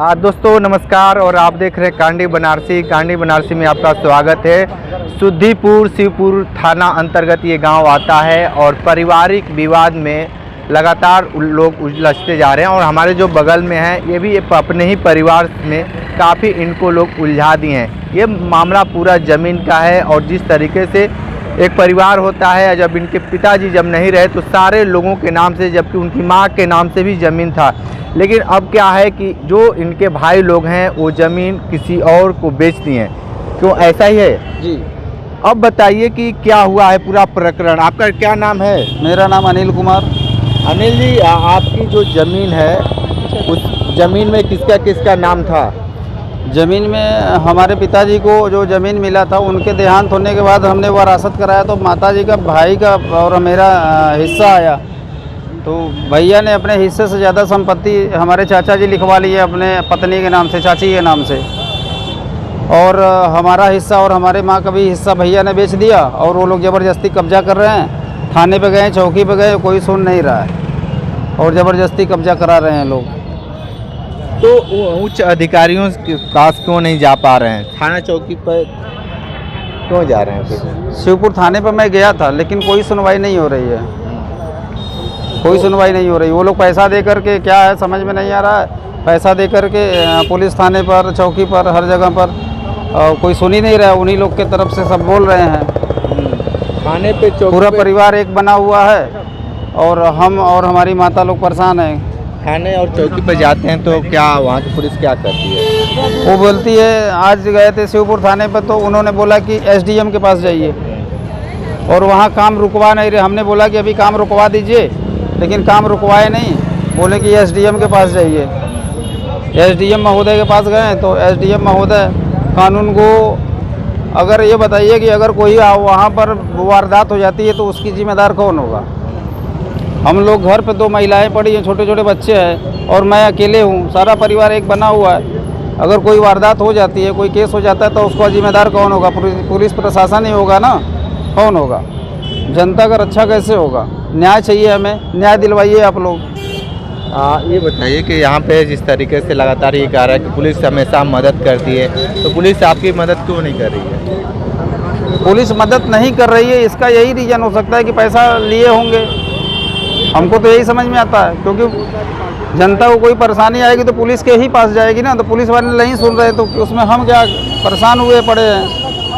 हाँ दोस्तों नमस्कार। और आप देख रहे हैं कांडी बनारसी। कांडी बनारसी में आपका स्वागत है। सुद्दीपुर शिवपुर थाना अंतर्गत ये गांव आता है और पारिवारिक विवाद में लगातार लोग उलझते जा रहे हैं। और हमारे जो बगल में है ये भी अपने ही परिवार में काफ़ी इनको लोग उलझा दिए हैं। ये मामला पूरा ज़मीन का है और जिस तरीके से एक परिवार होता है, जब इनके पिताजी जब नहीं रहे तो सारे लोगों के नाम से, जबकि उनकी माँ के नाम से भी ज़मीन था। लेकिन अब क्या है कि जो इनके भाई लोग हैं वो ज़मीन किसी और को बेच दी हैं। क्यों ऐसा ही है जी। अब बताइए कि क्या हुआ है पूरा प्रकरण। आपका क्या नाम है? मेरा नाम अनिल कुमार। अनिल जी, आपकी जो ज़मीन है उस ज़मीन में किसका किसका नाम था? ज़मीन में हमारे पिताजी को जो ज़मीन मिला था, उनके देहांत होने के बाद हमने वरासत कराया तो माताजी का, भाई का और मेरा हिस्सा आया। तो भैया ने अपने हिस्से से ज़्यादा संपत्ति हमारे चाचा जी लिखवा ली है अपने पत्नी के नाम से, चाची के नाम से। और हमारा हिस्सा और हमारे माँ का भी हिस्सा भैया ने बेच दिया और वो लोग ज़बरदस्ती कब्जा कर रहे हैं। थाने पे गए, चौकी पे गए, कोई सुन नहीं रहा है और ज़बरदस्ती कब्जा करा रहे हैं लोग। तो उच्च अधिकारियों के पास क्यों नहीं जा पा रहे हैं? थाना चौकी पर क्यों जा रहे हैं फिर? शिवपुर थाने पर मैं गया था लेकिन कोई सुनवाई नहीं हो रही है, कोई सुनवाई नहीं हो रही। वो लोग पैसा दे करके, क्या है समझ में नहीं आ रहा है, पैसा दे करके पुलिस थाने पर, चौकी पर, हर जगह पर कोई सुन ही नहीं रहा है। उन्हीं लोग के तरफ से सब बोल रहे हैं। थाने पे पूरा परिवार एक बना हुआ है और हम और हमारी माता लोग परेशान हैं। थाने और चौकी पर जाते हैं तो क्या वहाँ की पुलिस क्या करती है? वो बोलती है, आज गए थे शिवपुर थाने पर तो उन्होंने बोला कि एसडीएम के पास जाइए और वहाँ काम रुकवा नहीं रहे। हमने बोला कि अभी काम रुकवा दीजिए, लेकिन काम रुकवाए नहीं, बोले कि एसडीएम के पास जाइए। एसडीएम महोदय के पास गए तो एसडीएम महोदय कानून को, अगर ये बताइए कि अगर कोई वहाँ पर वारदात हो जाती है तो उसकी जिम्मेदार कौन होगा? हम लोग घर पे 2 महिलाएं पड़ी हैं, छोटे छोटे बच्चे हैं और मैं अकेले हूँ। सारा परिवार एक बना हुआ है। अगर कोई वारदात हो जाती है, कोई केस हो जाता है तो उसका जिम्मेदार कौन होगा? पुलिस प्रशासन ही होगा ना, कौन होगा? जनता का रक्षा कैसे होगा? न्याय चाहिए, हमें न्याय दिलवाइए आप लोग। ये बताइए कि यहाँ पे जिस तरीके से लगातार ये कह रहा है कि पुलिस हमेशा मदद करती है, तो पुलिस आपकी मदद क्यों नहीं कर रही है? पुलिस मदद नहीं कर रही है, इसका यही रीज़न हो सकता है कि पैसा लिए होंगे। हमको तो यही समझ में आता है, क्योंकि जनता को कोई परेशानी आएगी तो पुलिस के ही पास जाएगी ना। तो पुलिस वाले नहीं सुन रहे तो उसमें हम क्या परेशान हुए पड़े हैं,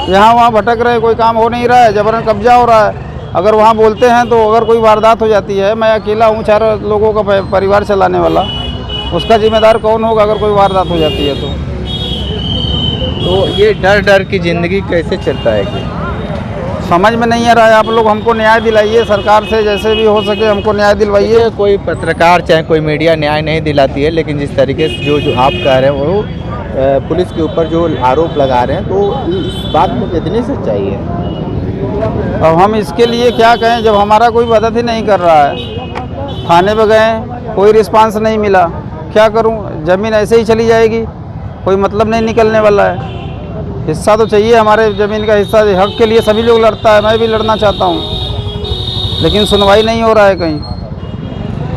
यहाँ वहाँ भटक रहे, कोई काम हो नहीं रहा है, जबरन कब्जा हो रहा है। अगर वहाँ बोलते हैं तो अगर कोई वारदात हो जाती है, मैं अकेला हूँ 4 लोगों का परिवार चलाने वाला, उसका जिम्मेदार कौन होगा अगर कोई वारदात हो जाती है तो ये डर डर की ज़िंदगी कैसे चलता है कि समझ में नहीं आ रहा है। आप लोग हमको न्याय दिलाइए, सरकार से जैसे भी हो सके हमको न्याय दिलवाइए। कोई पत्रकार चाहे कोई मीडिया न्याय नहीं दिलाती है, लेकिन जिस तरीके से जो आप कह रहे हैं वो पुलिस के ऊपर जो आरोप लगा रहे हैं, तो इस बात में कितनी सच्चाई है? अब हम इसके लिए क्या कहें जब हमारा कोई मदद ही नहीं कर रहा है। थाने पे गए, कोई रिस्पांस नहीं मिला, क्या करूं? ज़मीन ऐसे ही चली जाएगी, कोई मतलब नहीं निकलने वाला है। हिस्सा तो चाहिए, हमारे ज़मीन का हिस्सा हक के लिए सभी लोग लड़ता है, मैं भी लड़ना चाहता हूं, लेकिन सुनवाई नहीं हो रहा है कहीं।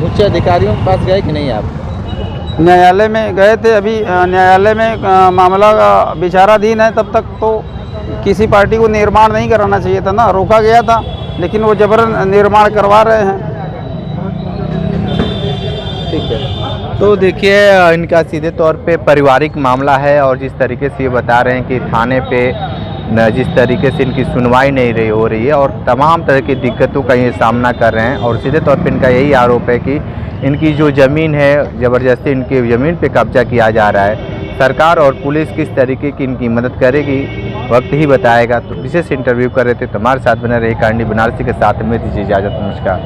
उच्च अधिकारियों के पास गए कि नहीं आप? न्यायालय में गए थे, अभी न्यायालय में मामला विचाराधीन है। तब तक तो किसी पार्टी को निर्माण नहीं कराना चाहिए था ना, रोका गया था, लेकिन वो जबरन निर्माण करवा रहे हैं। ठीक है, तो देखिए इनका सीधे तौर पे पारिवारिक मामला है और जिस तरीके से ये बता रहे हैं कि थाने पे जिस तरीके से इनकी सुनवाई नहीं हो रही है और तमाम तरह की दिक्कतों का ये सामना कर रहे हैं। और सीधे तौर पे इनका यही आरोप है कि इनकी जो ज़मीन है ज़बरदस्ती इनकी ज़मीन पे कब्जा किया जा रहा है। सरकार और पुलिस किस तरीके की इनकी मदद करेगी वक्त ही बताएगा। तो विशेष इंटरव्यू कर रहे थे, तो हमारे साथ बने रहे कांडी बनारसी के साथ में दीजिए इजाज़त। नमस्कार।